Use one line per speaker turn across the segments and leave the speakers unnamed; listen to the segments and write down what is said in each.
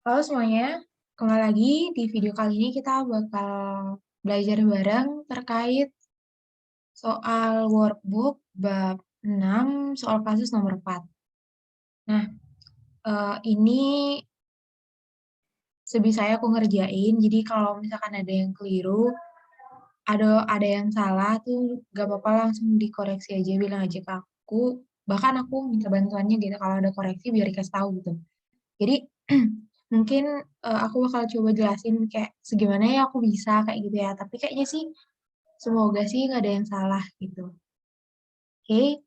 Halo semuanya, kembali lagi di video kali ini kita bakal belajar bareng terkait soal workbook bab 6 soal kasus nomor 4. Nah, ini sebisanya aku ngerjain, jadi kalau misalkan ada yang keliru, ada yang salah tuh gak apa-apa langsung dikoreksi aja, bilang aja ke aku, bahkan aku minta bantuannya gitu kalau ada koreksi biar dikasih tahu gitu. Jadi mungkin aku bakal coba jelasin kayak segimana ya aku bisa kayak gitu ya. Tapi kayaknya sih semoga sih nggak ada yang salah gitu. Oke,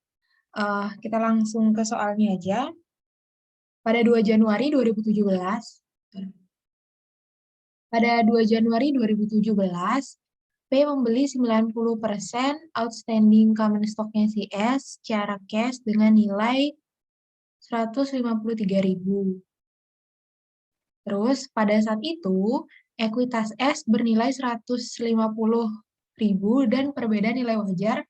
kita langsung ke soalnya aja. Pada 2 Januari 2017, P membeli 90% outstanding common stock-nya CS secara cash dengan nilai 153.000. Terus pada saat itu, ekuitas S bernilai 150.000 dan perbedaan nilai wajar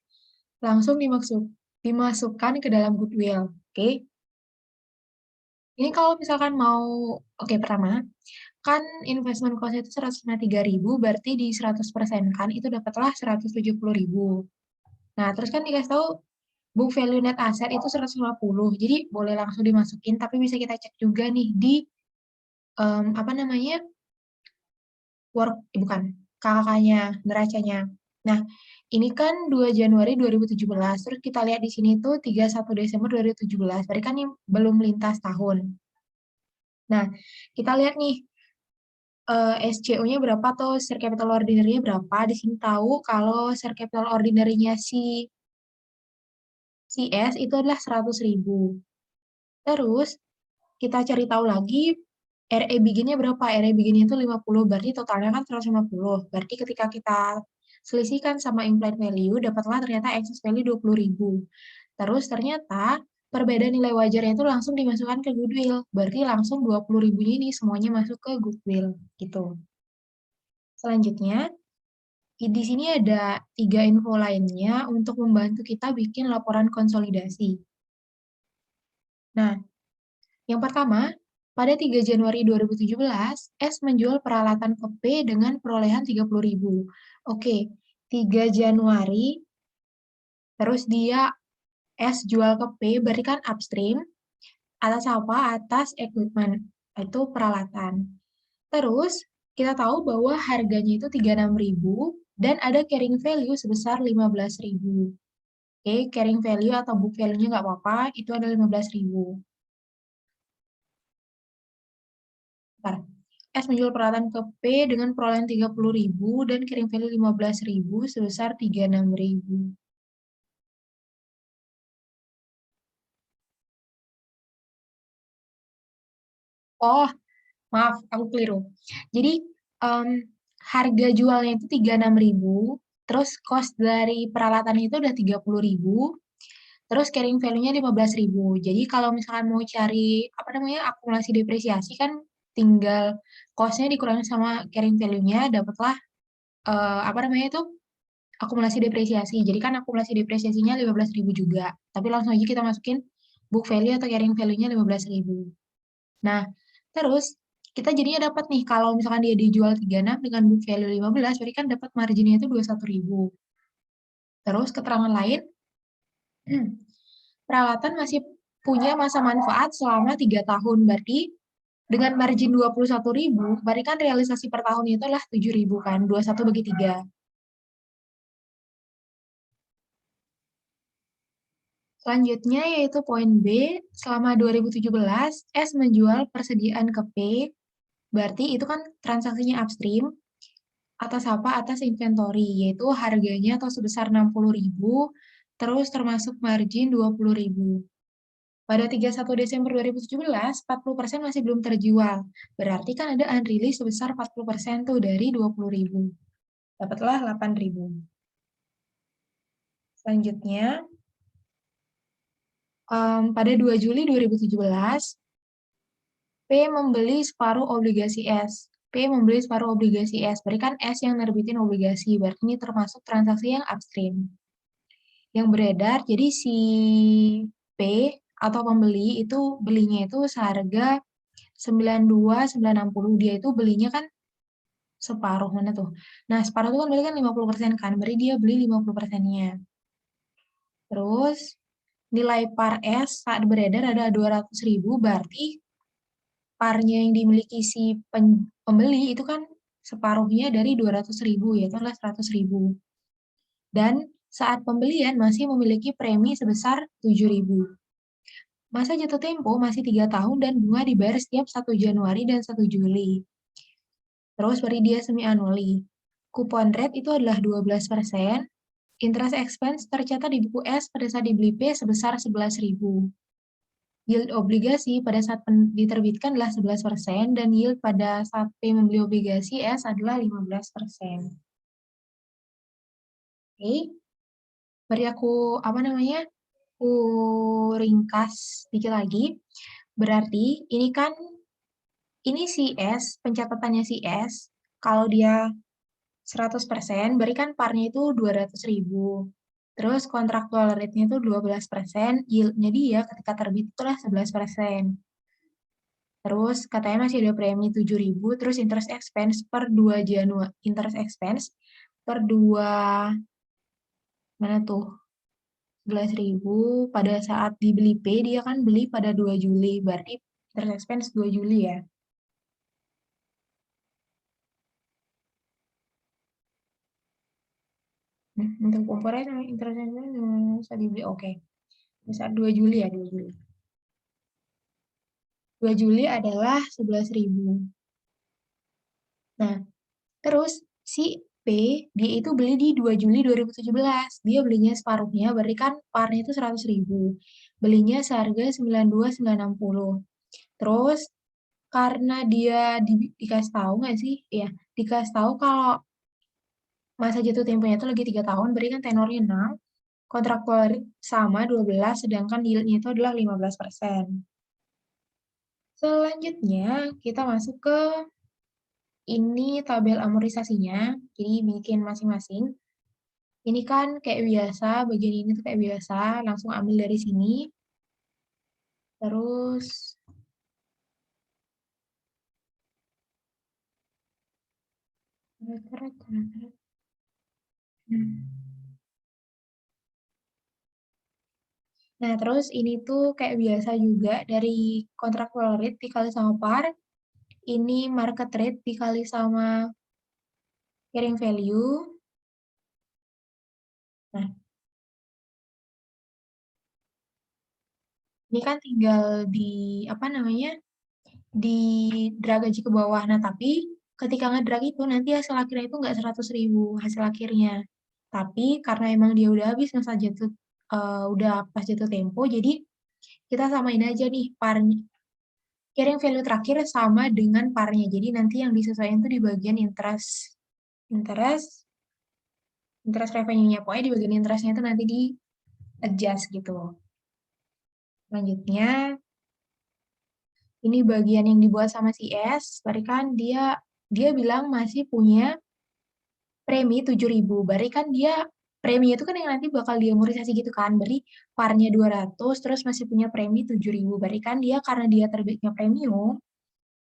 langsung dimasukkan ke dalam goodwill. Oke. Ini kalau misalkan mau, oke pertama, kan investment cost itu 153.000, berarti di 100% kan itu dapatlah 170.000. Nah, terus kan dikasih tahu book value net asset itu 150, jadi boleh langsung dimasukin, tapi bisa kita cek juga nih di apa namanya, bukan, KKK-nya, neracanya. Nah, ini kan 2 Januari 2017, terus kita lihat di sini tuh 31 Desember 2017, berarti kan ini belum lintas tahun. Nah, kita lihat nih, SCO-nya berapa atau share capital ordinary-nya berapa. Di sini tahu kalau share capital ordinary-nya si S itu adalah 100.000. Terus, kita cari tahu lagi RE begini berapa? RE begini itu 50, berarti totalnya kan 150. Berarti ketika kita selisihkan sama implied value, dapatlah ternyata excess value 20.000. Terus ternyata perbedaan nilai wajarnya itu langsung dimasukkan ke goodwill. Berarti langsung 20.000 ini semuanya masuk ke goodwill. Gitu. Selanjutnya, di sini ada 3 info lainnya untuk membantu kita bikin laporan konsolidasi. Nah, yang pertama, pada 3 Januari 2017, S menjual peralatan ke P dengan perolehan 30.000. Oke, 3 Januari, terus dia S jual ke P, berarti kan upstream. Atas apa? Atas equipment, itu peralatan. Terus, kita tahu bahwa harganya itu 36.000 dan ada carrying value sebesar 15.000. Oke, carrying value atau book value-nya nggak apa-apa, itu ada 15.000. Bentar. S menjual peralatan ke P dengan perolehan 30.000 dan carrying value 15.000 sebesar 36.000. Oh, maaf, aku keliru. Jadi, em, harga jualnya itu 36.000, terus cost dari peralatan itu udah 30.000, terus carrying value-nya 15.000. Jadi kalau misalkan mau cari apa namanya akumulasi depresiasi kan tinggal cost-nya dikurangi sama carrying value-nya, dapatlah apa namanya itu akumulasi depresiasi. Jadi kan akumulasi depresiasinya 15.000 juga. Tapi langsung aja kita masukin book value atau carrying value-nya 15.000. Nah, terus kita jadinya dapat nih kalau misalkan dia dijual 36 dengan book value 15, berarti kan dapat marginnya itu 21.000. Terus keterangan lain, peralatan masih punya masa manfaat selama 3 tahun. Berarti dengan margin 21.000, berarti kan realisasi per tahun itu adalah 7.000 kan, 21 bagi 3. Selanjutnya yaitu poin B, selama 2017, S menjual persediaan ke P, berarti itu kan transaksinya upstream, atas apa? Atas inventory, yaitu harganya atau sebesar 60.000, terus termasuk margin 20.000. Pada 31 Desember 2017, 40% masih belum terjual. Berarti kan ada unreleased sebesar 40% tuh dari 20.000. Dapatlah 8.000. Selanjutnya, pada 2 Juli 2017, P membeli separuh obligasi S. P membeli separuh obligasi S. Berarti kan S yang nerbitin obligasi. Berarti ini termasuk transaksi yang upstream. Yang beredar, jadi si P atau pembeli itu belinya itu seharga 92.960. Dia itu belinya kan separuh, mana tuh? Nah, separuh itu kan berarti kan 50% kan, berarti dia beli 50%-nya. Terus nilai par S saat beredar ada 200.000, berarti parnya yang dimiliki si pembeli itu kan separuhnya dari 200.000, yaitu adalah 100.000. Dan saat pembelian masih memiliki premi sebesar 7.000. Masa jatuh tempo masih 3 tahun dan bunga dibayar setiap 1 Januari dan 1 Juli. Terus beri dia semi annually. Kupon rate itu adalah 12%. Interest expense tercatat di buku S pada saat dibeli P sebesar 11.000. Yield obligasi pada saat diterbitkan adalah 11% dan yield pada saat P membeli obligasi S adalah 15%. Oke. Beri aku aku ringkas dikit lagi. Berarti ini kan ini si S, pencatatannya si S, kalau dia 100%, berarti kan parnya itu 200.000. Terus kontraktual rate-nya itu 12%, yield-nya dia ketika terbit itulah 11%. Terus katanya masih ada premi 7.000, terus interest expense per 2 Januari, interest expense per 2, mana tuh? 11.000 pada saat dibeli P, dia kan beli pada 2 Juli, berarti interest expense 2 Juli ya. Untuk komponen interest expense bisa dibeli, oke. Pada saat 2 Juli ya, 2 Juli. 2 Juli adalah 11.000. Nah, terus si P, dia itu beli di 2 Juli 2017. Dia belinya separuhnya, berarti kan parnya itu 100.000. Belinya seharga 92.960. Terus karena dia dikasih tahu nggak sih? Ya, dikasih tahu kalau masa jatuh temponya itu lagi 3 tahun, berarti kan tenornya 6. Kontraktual sama 12, sedangkan yieldnya itu adalah 15%. Selanjutnya, kita masuk ke ini tabel amortisasinya, jadi bikin masing-masing. Ini kan kayak biasa, bagian ini tuh kayak biasa, langsung ambil dari sini. Terus, nah terus ini tuh kayak biasa juga dari kontraktual rate dikali sama par, ini market rate dikali sama carrying value. Nah, ini kan tinggal di apa namanya? Di drag aja ke bawah. Nah, tapi ketika ngedrag itu nanti hasil akhirnya itu nggak 100.000 hasil akhirnya. Tapi karena emang dia udah habis masa jatuh udah pas jatuh tempo, jadi kita samain aja nih parnya. Carrying value terakhir sama dengan parnya. Jadi nanti yang disesuaikan itu di bagian interest interest interest revenue-nya. Pokoknya di bagian interestnya itu nanti di adjust gitu. Selanjutnya, ini bagian yang dibuat sama si S, berarti kan dia bilang masih punya premi 7.000. Berarti kan dia premi itu kan yang nanti bakal diamortisasi gitu kan. Berarti parnya 200 terus masih punya premi 7.000. Berarti kan dia karena dia terbitnya premium,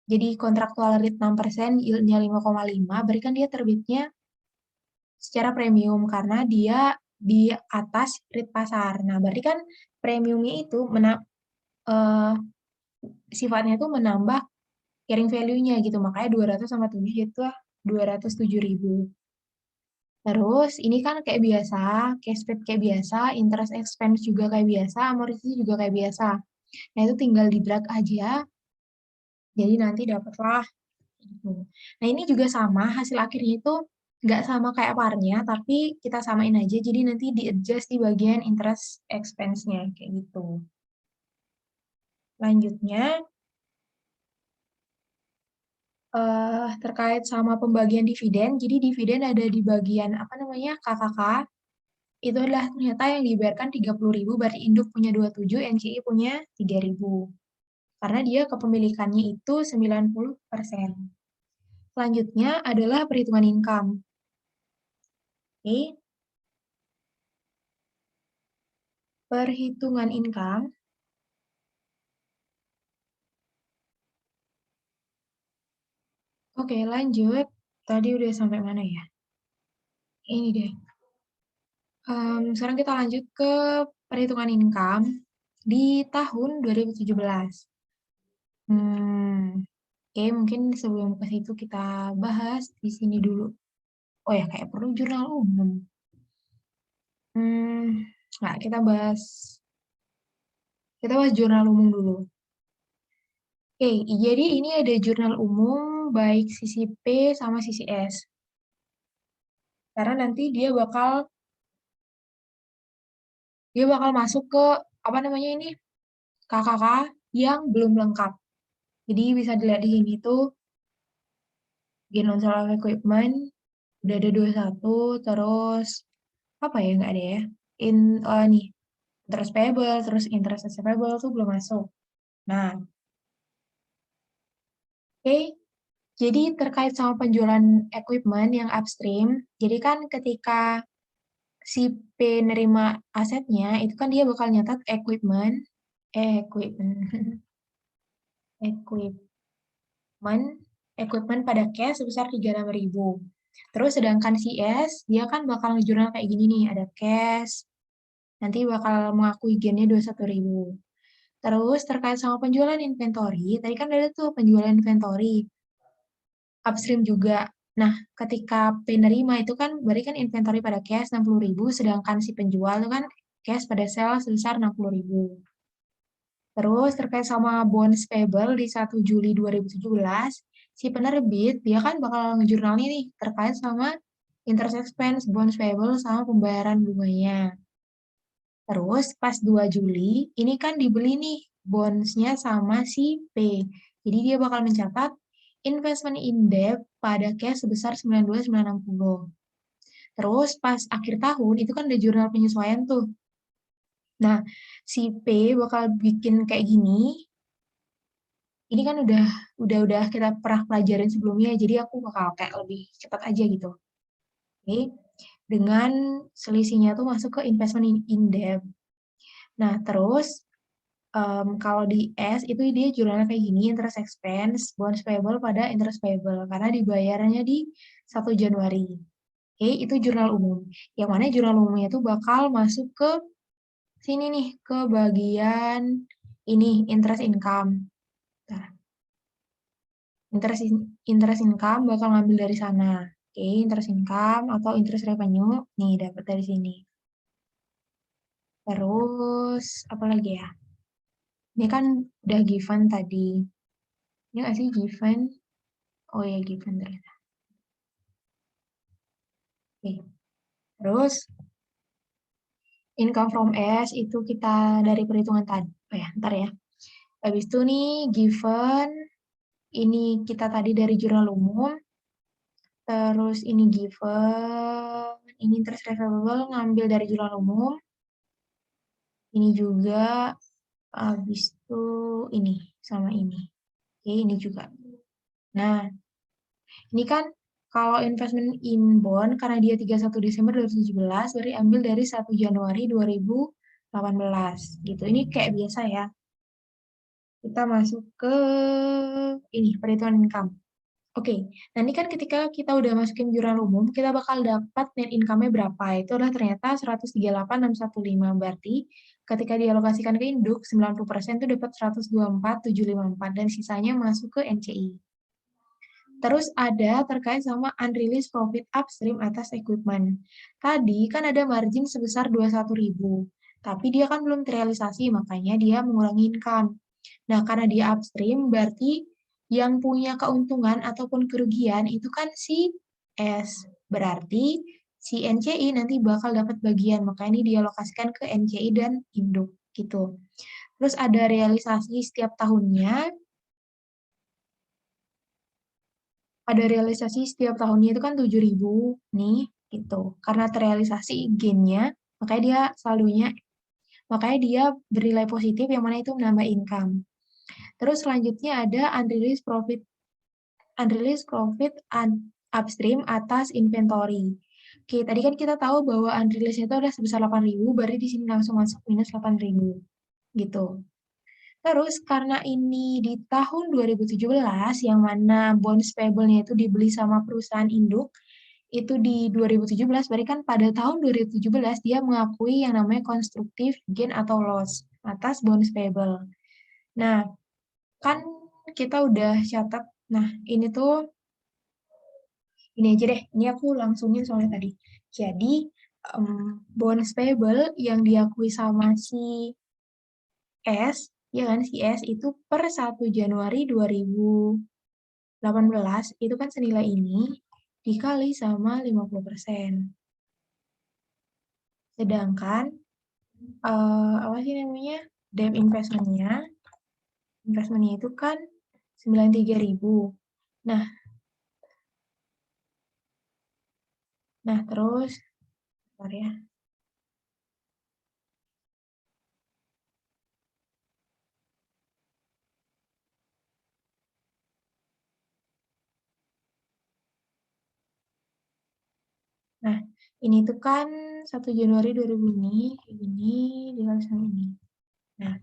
jadi kontraktual rate 6%, yieldnya 5,5, berarti kan dia terbitnya secara premium karena dia di atas rate pasar. Nah, berarti kan premiumnya itu eh, sifatnya itu menambah carrying value-nya gitu. Makanya 200 sama 7 itu 207.000. Terus ini kan kayak biasa, cash paid kayak biasa, interest expense juga kayak biasa, amortisasi juga kayak biasa. Nah, itu tinggal di drag aja. Jadi nanti dapatlah gitu. Nah, ini juga sama, hasil akhirnya itu nggak sama kayak parnya, tapi kita samain aja. Jadi nanti di-adjust di bagian interest expense-nya, kayak gitu. Lanjutnya, terkait sama pembagian dividen. Jadi dividen ada di bagian, apa namanya, KKK. Itu adalah ternyata yang dibayarkan 30.000, berarti induk punya 27, NCI punya 3.000. Karena dia kepemilikannya itu 90%. Selanjutnya adalah perhitungan income. Oke, perhitungan income Oke, lanjut. Tadi udah sampai mana ya? Ini deh. Sekarang kita lanjut ke perhitungan income di tahun 2017. Oke, mungkin sebelum ke situ kita bahas di sini dulu. Oh ya, kayak perlu jurnal umum. Nggak, kita bahas jurnal umum dulu. Oke, jadi ini ada jurnal umum baik sisi P sama sisi S. Karena nanti dia bakal masuk ke apa namanya ini KKK yang belum lengkap. Jadi bisa dilihat di sini tuh gain on sale of equipment udah ada 21, terus apa ya nggak ada ya. Nih interest payable, terus interest receivable tuh belum masuk. Nah, oke. Jadi terkait sama penjualan equipment yang upstream, jadi kan ketika si P nerima asetnya, itu kan dia bakal nyatat equipment, equipment, equipment pada cash sebesar 36.000. Terus sedangkan si S, dia kan bakal ngejurnal kayak gini nih, ada cash, nanti bakal mengakui gainnya 21.000. Terus terkait sama penjualan inventory, tadi kan ada tuh penjualan inventory, upstream juga. Nah, ketika penerima itu kan berarti kan inventory pada cash 60.000, sedangkan si penjual itu kan cash pada sales sebesar 60.000. Terus terkait sama bonds payable di 1 Juli 2017, si penerbit dia kan bakal ngejurnalnya nih terkait sama interest expense, bonds payable, sama pembayaran bunganya. Terus pas 2 Juli, ini kan dibeli nih bondsnya sama si P. Jadi dia bakal mencatat investment in debt pada cash sebesar 92.960. Terus pas akhir tahun, itu kan ada jurnal penyesuaian tuh. Nah, si P bakal bikin kayak gini. Ini kan udah kita pernah pelajarin sebelumnya, jadi aku bakal kayak lebih cepat aja gitu. Oke, dengan selisihnya tuh masuk ke investment in debt. Nah, terus kalau di S itu dia jurnalnya kayak gini, interest expense, bonds payable pada interest payable, karena dibayarnya di 1 Januari. Oke, itu jurnal umum. Yang mana jurnal umumnya itu bakal masuk ke sini nih, ke bagian ini, interest income. Nah, interest income bakal ngambil dari sana. Oke, interest income atau interest revenue, nih dapat dari sini. Terus, apa lagi ya? Ini kan udah given tadi. Ini nggak sih given? Oh ya, given ternyata. Oke. Terus, income from S itu kita dari perhitungan tadi. Oh ya, ntar ya. Habis itu nih, given. Ini kita tadi dari jurnal umum. Terus ini given. Ini interest receivable ngambil dari jurnal umum. Ini juga. Habis itu ini sama ini. Oke, ini juga. Nah, ini kan kalau investment in bond, karena dia 31 Desember 2017, berarti ambil dari 1 Januari 2018. Gitu. Ini kayak biasa ya. Kita masuk ke ini, perhitungan income. Oke, nah ini kan ketika kita udah masukin jurnal umum, kita bakal dapat net income-nya berapa. Itu adalah ternyata 138.615. Berarti ketika dialokasikan ke induk, 90% itu dapat 124.754 dan sisanya masuk ke NCI. Terus ada terkait sama unreleased profit upstream atas equipment. Tadi kan ada margin sebesar 21.000, tapi dia kan belum terrealisasi, makanya dia mengurangi income. Nah, karena dia upstream, berarti yang punya keuntungan ataupun kerugian itu kan si S. Berarti si NCI nanti bakal dapat bagian, makanya ini dialokasikan ke NCI dan induk, gitu. Terus ada realisasi setiap tahunnya, itu kan 7.000 nih, gitu. Karena terrealisasi gain-nya, makanya dia bernilai positif yang mana itu menambah income. Terus selanjutnya ada unreleased profit upstream atas inventory. Oke, tadi kan kita tahu bahwa unreleased itu ada sebesar 8.000, berarti di sini langsung masuk minus 8.000. Gitu. Terus karena ini di tahun 2017, yang mana bonds payable-nya itu dibeli sama perusahaan induk, itu di 2017, berarti kan pada tahun 2017 dia mengakui yang namanya constructive gain atau loss atas bonds payable. Nah, kan kita udah catat, nah ini tuh, ini aja deh, ini aku langsungin soalnya tadi. Jadi, bonds payable yang diakui sama si S, ya kan, si S itu per 1 Januari 2018, itu kan senilai ini, dikali sama 50%. Sedangkan, apa sih namanya, debt investmentnya itu kan 93.000. Nah, terus, bentar ya. Nah, ini tuh kan 1 Januari 2000 ini dikali sama ini. Nah,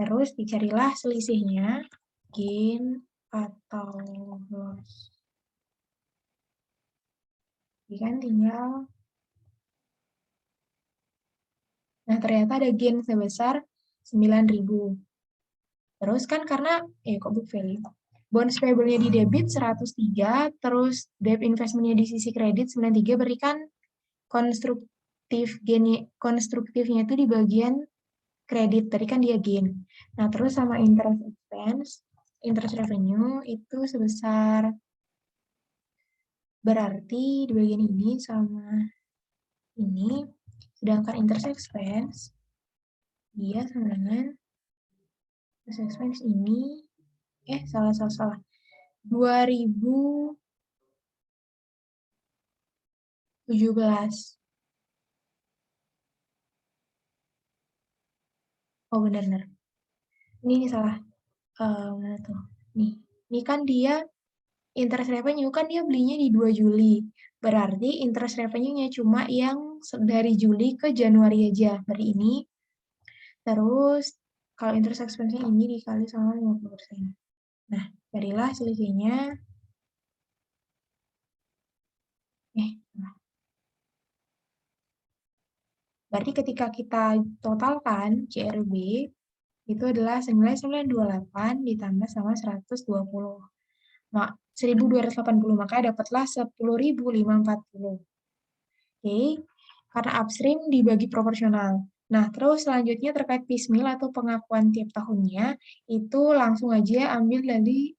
terus dicarilah selisihnya, gain atau loss. Jadi kan tinggal, nah ternyata ada gain sebesar 9.000. Terus kan karena, kok book value? Bonds payable-nya di debit 103, terus debt investment-nya di sisi kredit 93, berarti kan konstruktifnya itu di bagian kredit, tadi kan dia gain. Nah, terus sama interest expense, interest revenue itu sebesar, berarti di bagian ini sama ini, sedangkan interest expense, dia sama dengan interest expense ini, salah. 2017. Oh, benar-benar. Ini salah. Mana tuh? Nih. Ini kan dia interest revenue kan dia belinya di 2 Juli. Berarti interest revenue-nya cuma yang dari Juli ke Januari aja. Berarti ini. Terus kalau interest expense-nya ini dikali sama 50%. Nah, carilah selisihnya. Nah. Berarti ketika kita totalkan CRB, itu adalah senilai 928 ditambah sama 120. 1.280, makanya dapatlah 10.540. Oke, karena upstream dibagi proporsional. Nah, terus selanjutnya terkait piecemeal atau pengakuan tiap tahunnya, itu langsung aja ambil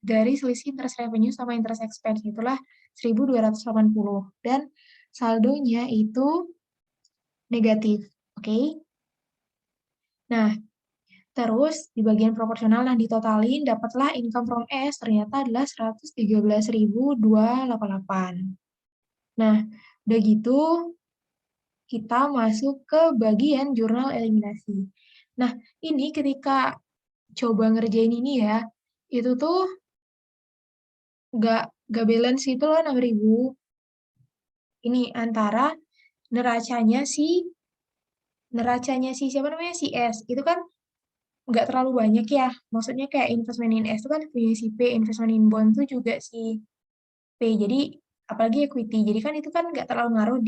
dari selisih interest revenue sama interest expense, itulah 1.280. Dan saldonya itu negatif. Oke? Nah, terus di bagian proporsional, nah ditotalin dapatlah income from S ternyata adalah 113.288. Nah, udah gitu kita masuk ke bagian jurnal eliminasi. Nah, ini ketika coba ngerjain ini ya, itu tuh nggak balance itu loh 6.000. Ini antara neracanya si siapa namanya si S itu kan nggak terlalu banyak ya. Maksudnya kayak investment in S itu kan punya si P, investment in bond tuh juga si P. Jadi apalagi equity. Jadi kan itu kan nggak terlalu ngaruh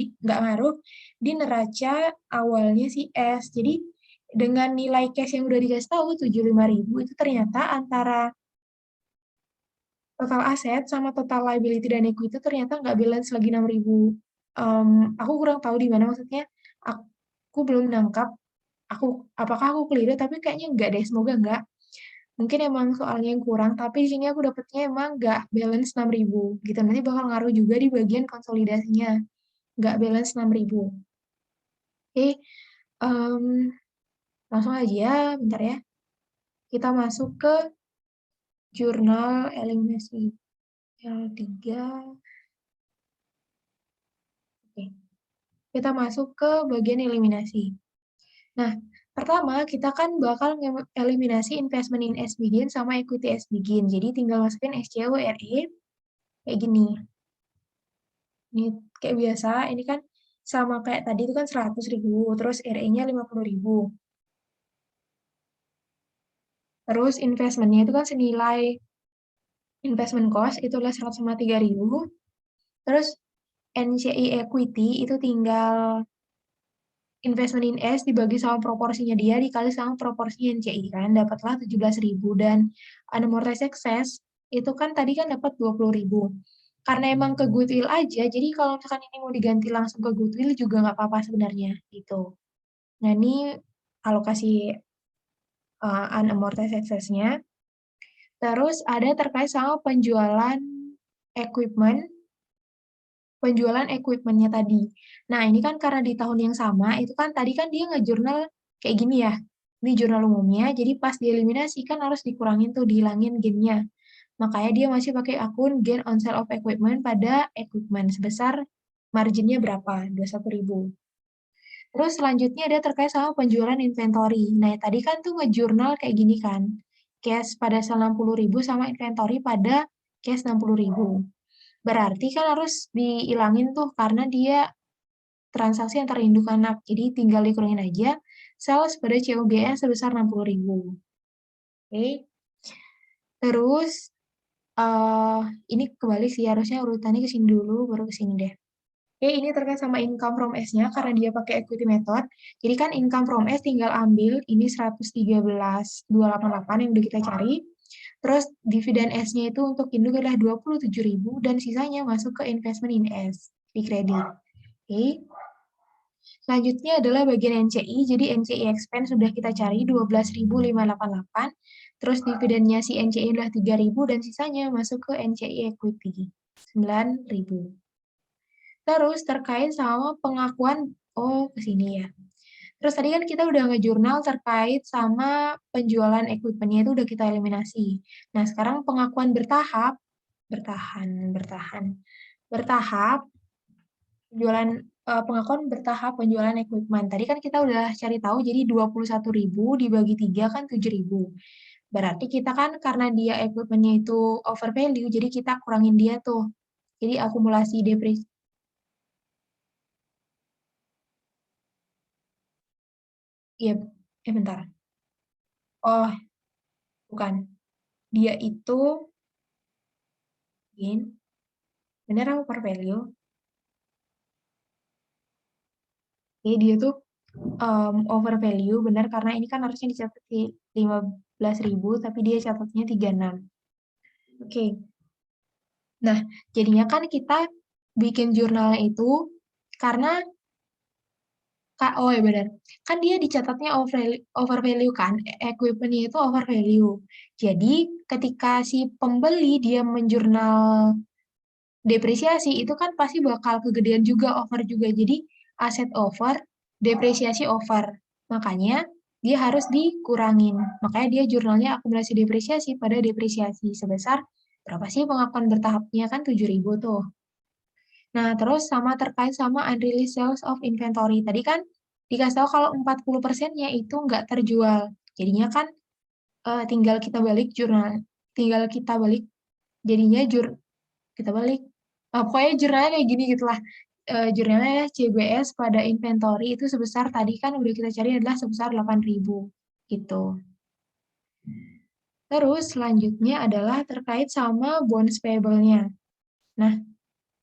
di neraca awalnya si S. Jadi dengan nilai cash yang udah dikasih tahu 75.000 itu ternyata antara total aset sama total liability dan equity itu ternyata nggak balance lagi 6.000. Aku kurang tahu di mana maksudnya. Aku belum nangkap apakah aku keliru, tapi kayaknya enggak deh, semoga enggak. Mungkin emang soalnya yang kurang, tapi di sini aku dapetnya emang nggak balance 6.000 gitu. Nanti bakal ngaruh juga di bagian konsolidasinya. Nggak balance 6.000. Oke, em, langsung aja, bentar ya. Kita masuk ke jurnal eliminasi L3. Oke, kita masuk ke bagian eliminasi. Nah, pertama kita kan bakal eliminasi investment in SBGIN sama equity SBGIN. Jadi tinggal masukin SCWRE kayak gini. Ini kayak biasa, ini kan sama kayak tadi itu kan 100.000, terus RE-nya 50.000. Terus investmentnya itu kan senilai investment cost itu adalah 103.000. Terus NCI equity itu tinggal investment in S dibagi sama proporsinya dia dikali sama proporsi NCI kan dapatlah 17.000 dan unamortized excess itu kan tadi kan dapat 20.000. Karena emang ke goodwill aja, jadi kalau misalkan ini mau diganti langsung ke goodwill juga nggak apa-apa sebenarnya gitu. Nah ini alokasi unamortized excess-nya. Terus ada terkait sama equipment penjualan equipment-nya tadi. Nah, ini kan karena di tahun yang sama, itu kan tadi kan dia nge-jurnal kayak gini ya. Ini jurnal umumnya, jadi pas dieliminasi kan harus dikurangin tuh, dihilangin gain-nya. Makanya dia masih pakai akun gain on sale of equipment pada equipment sebesar marginnya berapa? 21.000. Terus selanjutnya ada terkait sama penjualan inventory. Nah, tadi kan tuh nge-jurnal kayak gini kan. Cash pada 60.000 sama inventory pada cash 60.000. Berarti kan harus dihilangin tuh karena dia transaksi antar induk anak. Jadi tinggal dikurangin aja sales pada COGS sebesar 60.000. Oke. Terus eh ini kebalik sih harusnya urutannya ke sini dulu baru ke sini deh. Oke, ini terkait sama income from S-nya karena dia pakai equity method. Jadi kan income from S tinggal ambil ini 113.288 yang udah kita cari. Terus dividen S-nya itu untuk induk adalah 27.000 dan sisanya masuk ke investment in S di kredit. Oke. Selanjutnya adalah bagian NCI. Jadi NCI expense sudah kita cari 12.588. Terus dividennya si NCI adalah 3.000 dan sisanya masuk ke NCI equity 9.000. Terus terkait sama pengakuan, oh ke sini ya. Terus tadi kan kita udah ngejurnal terkait sama penjualan equipment-nya itu udah kita eliminasi. Nah, sekarang pengakuan bertahap, penjualan pengakuan bertahap penjualan equipment. Tadi kan kita udah cari tahu jadi 21.000 dibagi 3 kan 7.000. Berarti kita kan karena dia equipment-nya itu over value, jadi kita kurangin dia tuh. Jadi akumulasi depresiasi. Iya, bentar. Oh, bukan. Dia itu gain. Bener apa over value? Jadi dia tuh over value, bener karena ini kan harusnya dicatat di 15.000, tapi dia catatnya 36. Oke. Nah, jadinya kan kita bikin jurnalnya itu karena oh ya benar. Kan dia dicatatnya over value kan, equipment-nya itu over value. Jadi ketika si pembeli dia menjurnal depresiasi itu kan pasti bakal kegedean juga over juga. Jadi aset over, depresiasi over. Makanya dia harus dikurangin. Makanya dia jurnalnya akumulasi depresiasi pada depresiasi sebesar berapa sih pengakuan bertahapnya kan 7.000 tuh. Nah, terus sama terkait sama unreleased sales of inventory. Tadi kan dikasih tahu kalau 40%-nya itu nggak terjual. Jadinya kan tinggal kita balik jurnal. Tinggal kita balik. Jadinya kita balik. Pokoknya jurnalnya kayak gini gitu lah. Jurnalnya CBS pada inventory itu sebesar tadi kan udah kita cari adalah sebesar 8.000 gitu. Terus selanjutnya adalah terkait sama bonds payable-nya. Nah,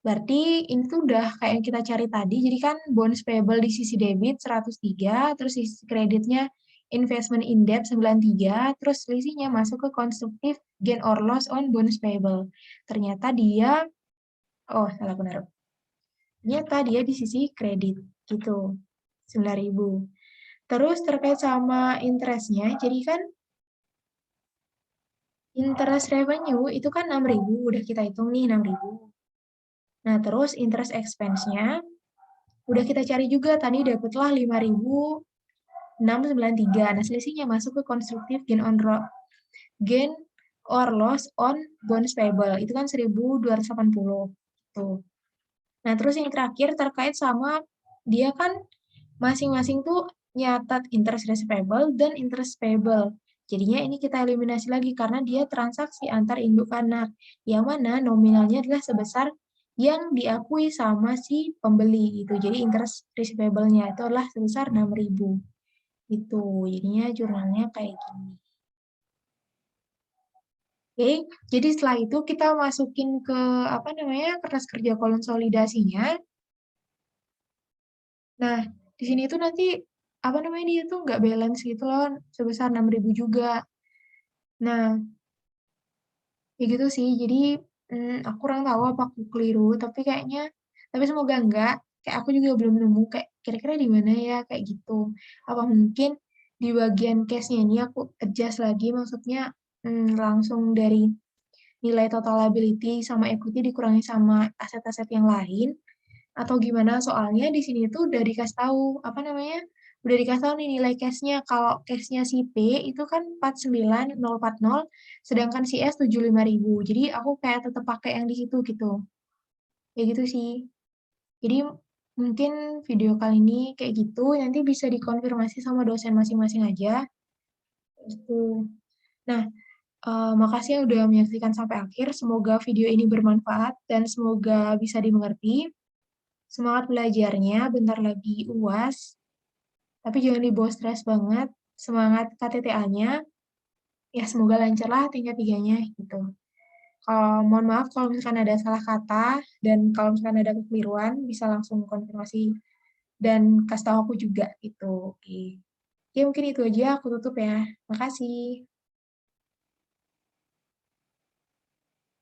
berarti ini tuh udah kayak yang kita cari tadi. Jadi kan bonds payable di sisi debit 103, terus sisi kreditnya investment in debt 93, terus selisihnya masuk ke konstruktif gain or loss on bonds payable. Ternyata dia, oh salah benar. Ternyata dia di sisi kredit gitu, 9.000. Terus terkait sama interestnya, jadi kan interest revenue itu kan 6.000, udah kita hitung nih 6.000. Nah, terus interest expense-nya udah kita cari juga tadi dapatlah 5.693. Nah, selisihnya masuk ke konstruktif gain or loss on bonds payable. Itu kan 1.280. Tuh. Nah, terus yang terakhir terkait sama dia kan masing-masing tuh nyatat interest receivable dan interest payable. Jadinya ini kita eliminasi lagi karena dia transaksi antar induk anak. Yang mana nominalnya adalah sebesar yang diakui sama si pembeli gitu. Jadi interest receivable-nya itu adalah sebesar 6.000. Gitu. Jadinya jurnalnya kayak gini. Oke, jadi setelah itu kita masukin ke apa namanya kertas kerja konsolidasinya. Nah, di sini tuh nanti apa namanya dia tuh nggak balance gitu loh sebesar 6.000 juga. Nah, ya gitu sih. Jadi aku kurang tahu apa aku keliru, tapi semoga enggak. Kayak aku juga belum nemu kayak kira-kira di mana ya kayak gitu. Apa mungkin di bagian case-nya ini aku adjust lagi, maksudnya langsung dari nilai total liability sama equity dikurangi sama aset-aset yang lain atau gimana? Soalnya di sini tuh udah dikasih tahu apa namanya? Udah dikasih tahu nih nilai cashnya. Kalau cashnya si P itu kan 49040, sedangkan si S 75.000. Jadi aku kayak tetap pakai yang di situ gitu. Ya gitu sih. Jadi mungkin video kali ini kayak gitu. Nanti bisa dikonfirmasi sama dosen masing-masing aja. Itu. Nah, makasih ya udah menyaksikan sampai akhir. Semoga video ini bermanfaat dan semoga bisa dimengerti. Semangat belajarnya, bentar lagi UAS, tapi jangan dibawa stres banget. Semangat KTTA-nya, ya semoga lancar lah tingkat tiganya gitu. Mohon maaf kalau misalkan ada salah kata, dan kalau misalkan ada kekeliruan, bisa langsung konfirmasi dan kasih tahu aku juga gitu. Oke. Oke, mungkin itu aja, aku tutup ya. Makasih.